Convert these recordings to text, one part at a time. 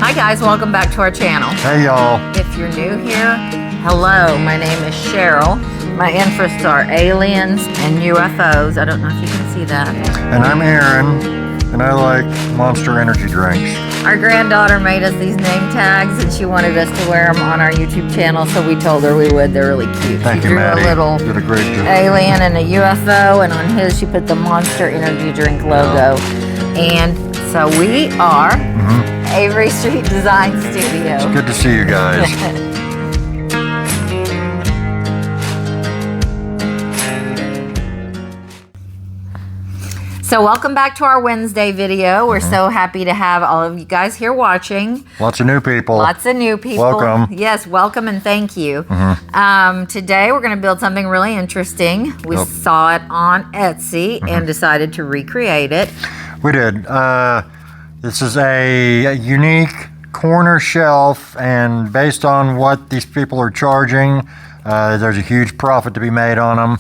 Hi guys, welcome back to our channel. Hey y'all. If you're new here, hello, my name is Cheryl. My interests are aliens and UFOs. I don't know if you can see that. And I'm Aaron, and I like Monster energy drinks. Our granddaughter made us these name tags and she wanted us to wear them on our YouTube channel, so we told her we would. They're really cute. Thank she you, drew Maddie. a little Did a great job. alien and a UFO, and on his she put the Monster energy drink logo. And so we are Avery Street Design Studio. It's good to see you guys. So welcome back to our Wednesday video. We're so happy to have all of you guys here watching. Lots of new people. Lots of new people. Welcome. Yes, welcome and thank you. Today we're going to build something really interesting. We saw it on Etsy and decided to recreate it. We did. This is a unique corner shelf, and based on what these people are charging, there's a huge profit to be made on them.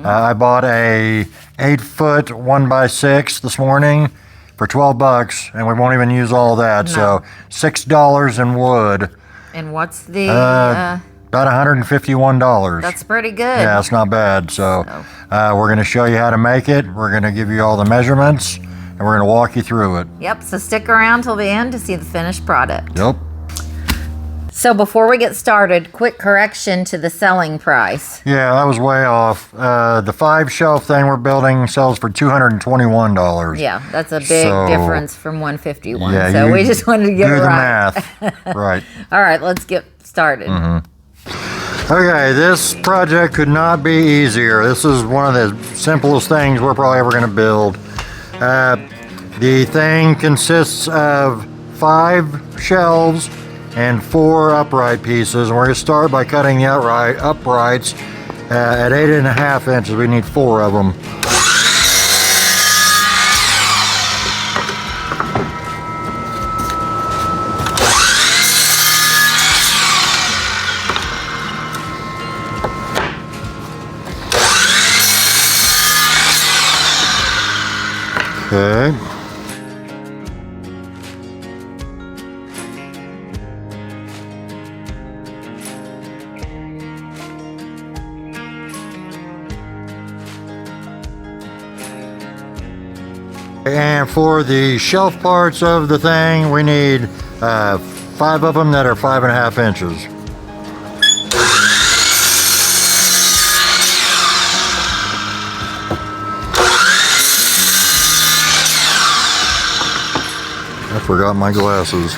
I bought a 8-foot 1x6 this morning for $12, and we won't even use all that. No. So $6 in wood. And what's the... About $151. that's pretty good. Yeah, it's not bad. So we're going to show you how to make it. We're going to give you all the measurements, and we're going to walk you through it. Yep, so stick around till the end to see the finished product. Yep. So before we get started, quick correction to the selling price. Yeah, that was way off. The 5-shelf thing we're building sells for $221. Yeah, that's a big difference from 151. Yeah, so we just wanted to get it right. Do the math. Right. All right, let's get started. Okay, this project could not be easier. This is one of the simplest things we're probably ever going to build. The thing consists of 5 shelves and 4 upright pieces. And we're going to start by cutting the uprights at 8.5 inches. We need 4 of them. Okay. And for the shelf parts of the thing, we need 5 of them that are 5.5 inches. I forgot my glasses.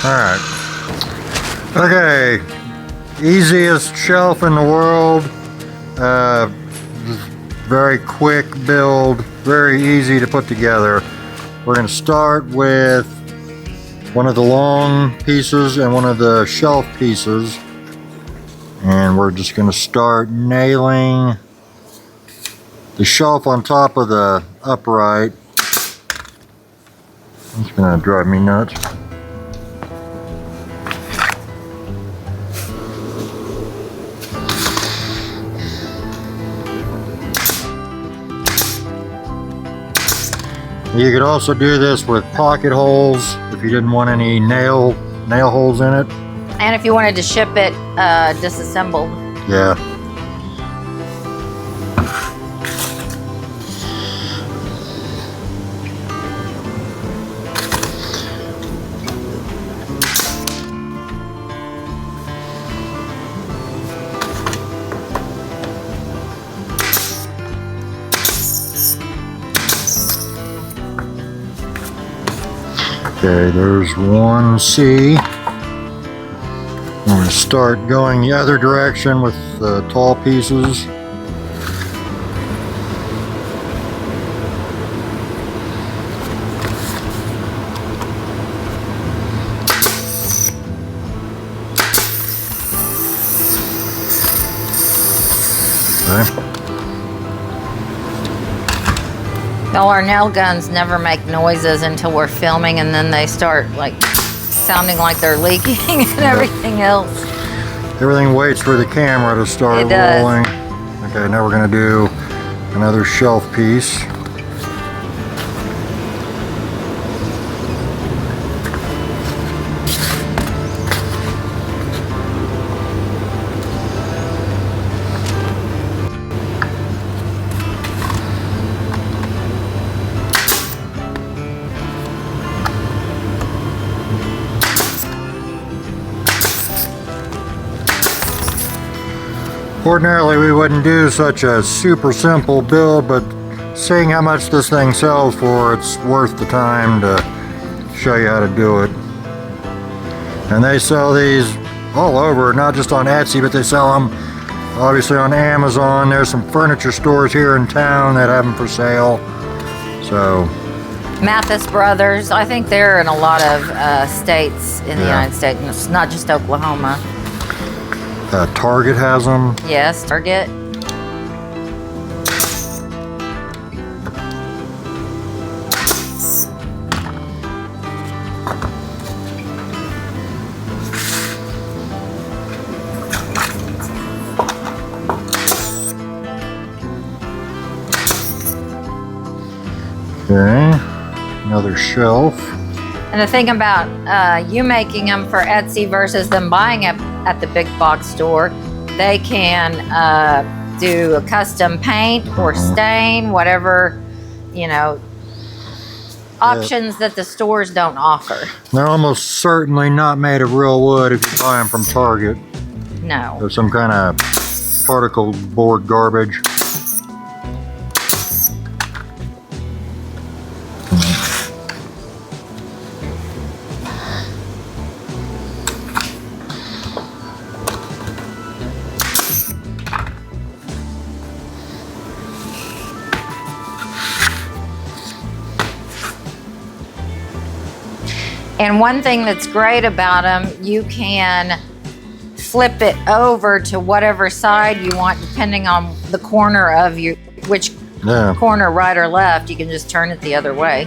Alright. Okay. Easiest shelf in the world. Very quick build. Very easy to put together. We're going to start with one of the long pieces and one of the shelf pieces. And we're just going to start nailing the shelf on top of the upright. It's going to drive me nuts. You could also do this with pocket holes if you didn't want any nail holes in it. And if you wanted to ship it disassembled. Yeah. Okay, there's 1C. I'm going to start going the other direction with the tall pieces. Okay. Well, our nail guns never make noises until we're filming, and then they start like sounding like they're leaking and everything else. Everything waits for the camera to start It does. rolling. Okay, now we're gonna do another shelf piece. Ordinarily we wouldn't do such a super simple build, but seeing how much this thing sells for, it's worth the time to show you how to do it. And they sell these all over, not just on Etsy, but they sell them obviously on Amazon. There's some furniture stores here in town that have them for sale. So Mathis Brothers, I think they're in a lot of states in the United States, and it's not just Oklahoma. Target has them. Yes, Target. Okay, another shelf. And the thing about you making them for Etsy versus them buying it at the big box store, they can do a custom paint or stain, whatever, you know, options that the stores don't offer. They're almost certainly not made of real wood if you buy them from Target. No. They're some kind of particle board garbage. And one thing that's great about them, you can flip it over to whatever side you want, depending on the corner of you, which corner, right or left. You can just turn it the other way.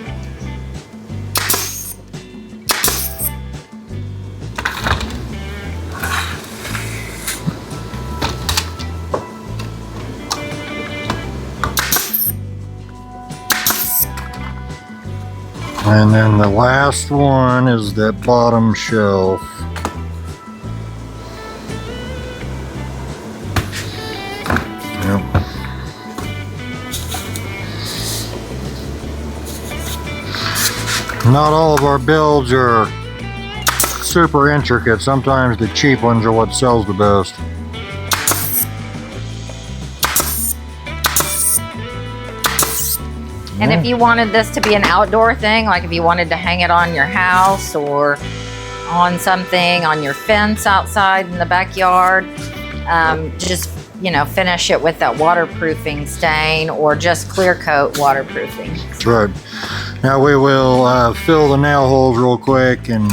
And then the last one is that bottom shelf. Yep. Not all of our builds are super intricate. Sometimes the cheap ones are what sells the best. And if you wanted this to be an outdoor thing, like if you wanted to hang it on your house or on something on your fence outside in the backyard, just, you know, finish it with that waterproofing stain or just clear coat waterproofing. That's right. Now we will fill the nail holes real quick and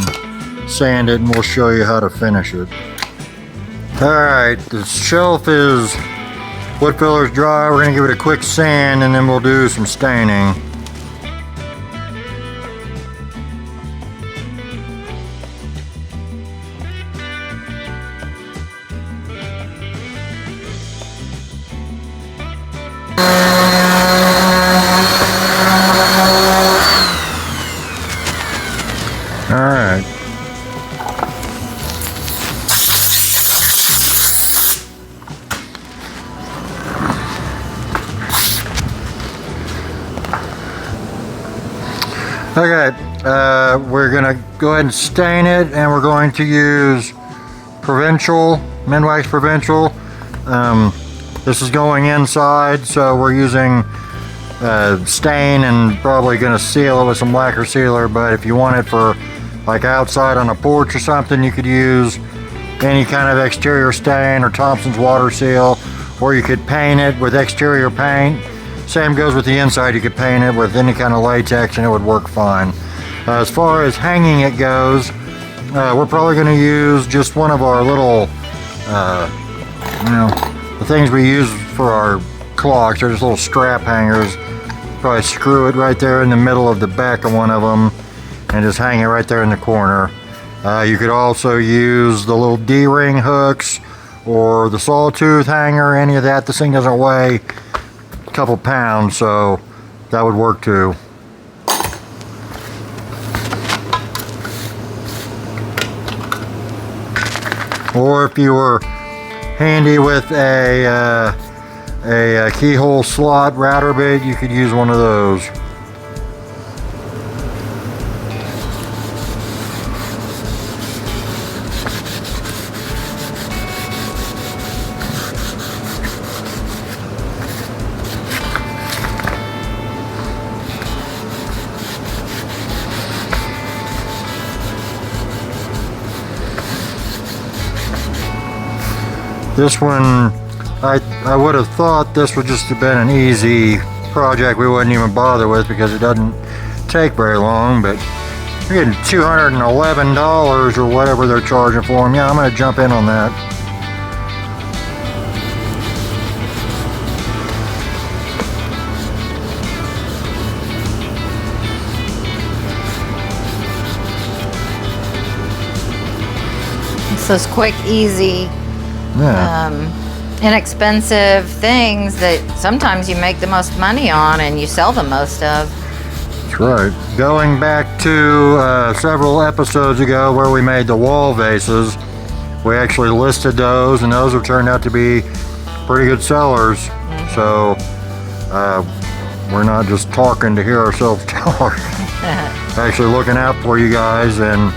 sand it, and we'll show you how to finish it. All right, the shelf is wood filler's dry. We're gonna give it a quick sand and then we'll do some staining. All right. Okay, we're gonna go ahead and stain it, and we're going to use Provincial, Minwax Provincial. This is going inside, so we're using stain and probably gonna seal it with some lacquer sealer, but if you want it for like outside on a porch or something, you could use any kind of exterior stain or Thompson's water seal, or you could paint it with exterior paint. Same goes with the inside. You could paint it with any kind of latex and it would work fine. As far as hanging it goes, we're probably going to use just one of our little, the things we use for our clocks. They're just little strap hangers. Probably screw it right there in the middle of the back of one of them and just hang it right there in the corner. You could also use the little D-ring hooks or the sawtooth hanger, any of that. This thing doesn't weigh a couple pounds, so that would work too. Or if you were handy with a keyhole slot router bit, you could use one of those. This one, I would have thought this would just have been an easy project we wouldn't even bother with because it doesn't take very long, but you're getting $211 or whatever they're charging for them. Yeah, I'm going to jump in on that. It's those quick, easy, inexpensive things that sometimes you make the most money on and you sell the most of. That's right. Going back to several episodes ago where we made the wall vases, we actually listed those, and those have turned out to be pretty good sellers. Mm-hmm. So we're not just talking to hear ourselves talk. Actually looking out for you guys and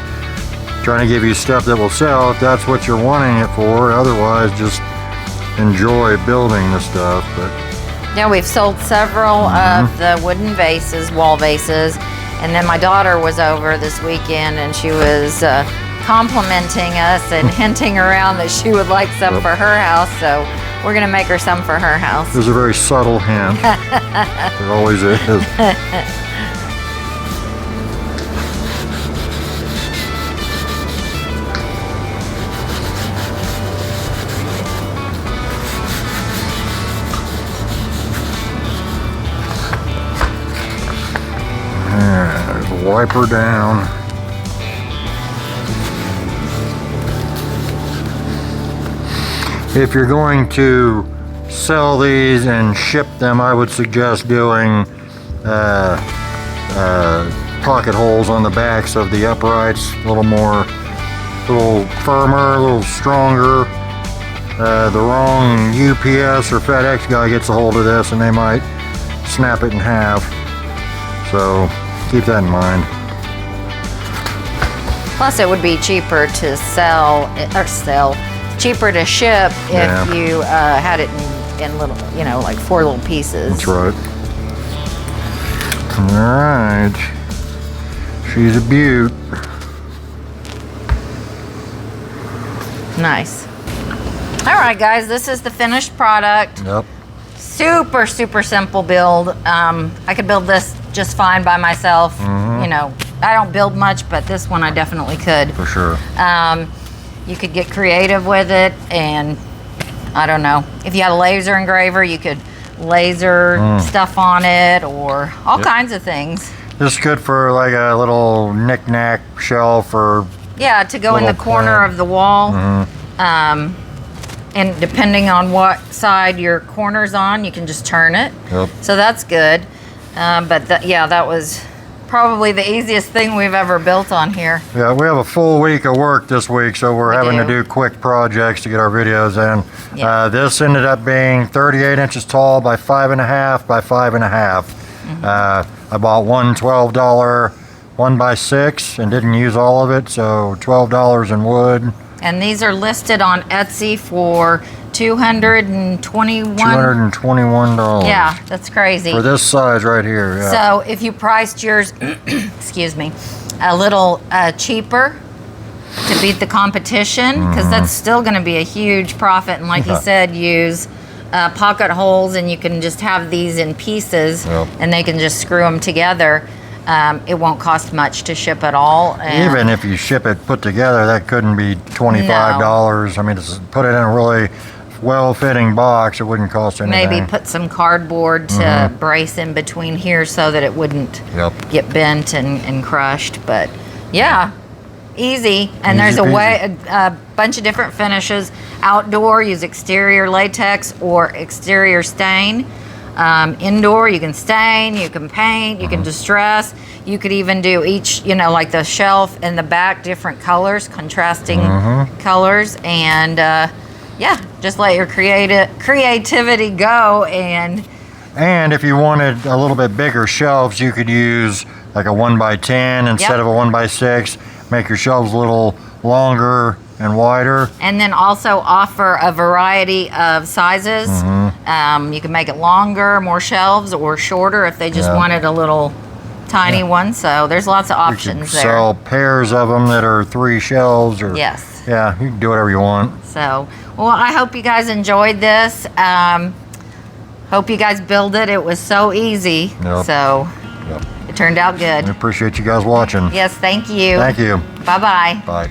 trying to give you stuff that will sell if that's what you're wanting it for. Otherwise, just enjoy building the stuff. But yeah, we've sold several of the wooden vases, wall vases, and then my daughter was over this weekend and she was complimenting us and hinting around that she would like some for her house, so we're gonna make her some for her house. There's a very subtle hint. There always is. Wipe her down. If you're going to sell these and ship them, I would suggest doing pocket holes on the backs of the uprights, a little firmer, a little stronger. The wrong UPS or FedEx guy gets a hold of this and they might snap it in half. So keep that in mind. Plus, it would be cheaper to cheaper to ship if you had it in little, like 4 little pieces. That's right. All right. She's a beaut. Nice. All right, guys, this is the finished product. Yep. Super, super simple build. I could build this just fine by myself. I don't build much, but this one I definitely could. For sure. You could get creative with it, and I don't know. If you had a laser engraver, you could laser stuff on it, or all kinds of things. This is good for like a little knick-knack shelf or to go in the corner of the wall. And depending on what side your corner's on, you can just turn it. Yep. So that's good. But that was probably the easiest thing we've ever built on here. Yeah, we have a full week of work this week, so we're having to do quick projects to get our videos in. Yeah. This ended up being 38 inches tall by 5.5 by 5.5. I bought one $12 1x6 and didn't use all of it, so $12 in wood. And these are listed on Etsy for $221. $221. Yeah, that's crazy. For this size right here, yeah. So if you priced yours, excuse me, a little cheaper to beat the competition, because that's still going to be a huge profit. And like you said, use pocket holes, and you can just have these in pieces, and they can just screw them together. It won't cost much to ship at all. Even if you ship it put together, that couldn't be $25. I mean, put it in a really well-fitting box, it wouldn't cost anything. Maybe put some cardboard to brace in between here so that it wouldn't get bent and crushed. But yeah, Easy, and Easy there's a peasy. a bunch of different finishes. Outdoor, use exterior latex or exterior stain. Indoor, you can stain, you can paint, you can distress. You could even do each, like the shelf in the back, different colors, contrasting colors, and yeah, just let your creativity go. And if you wanted a little bit bigger shelves, you could use like a 1x10 instead Yep. of a 1x6. Make your shelves a little longer and wider. And then also offer a variety of sizes. You can make it longer, more shelves, or shorter if they just Yeah. wanted a little tiny one. So there's lots of You options could there. sell pairs of them that are 3 shelves, or Yes. yeah, you can do whatever you want. So, well, I hope you guys enjoyed this. Hope you guys build it. It was so easy. Yep. So Yep. it turned out I good. appreciate you guys watching. Yes, thank you. Thank you. Bye-bye. Bye.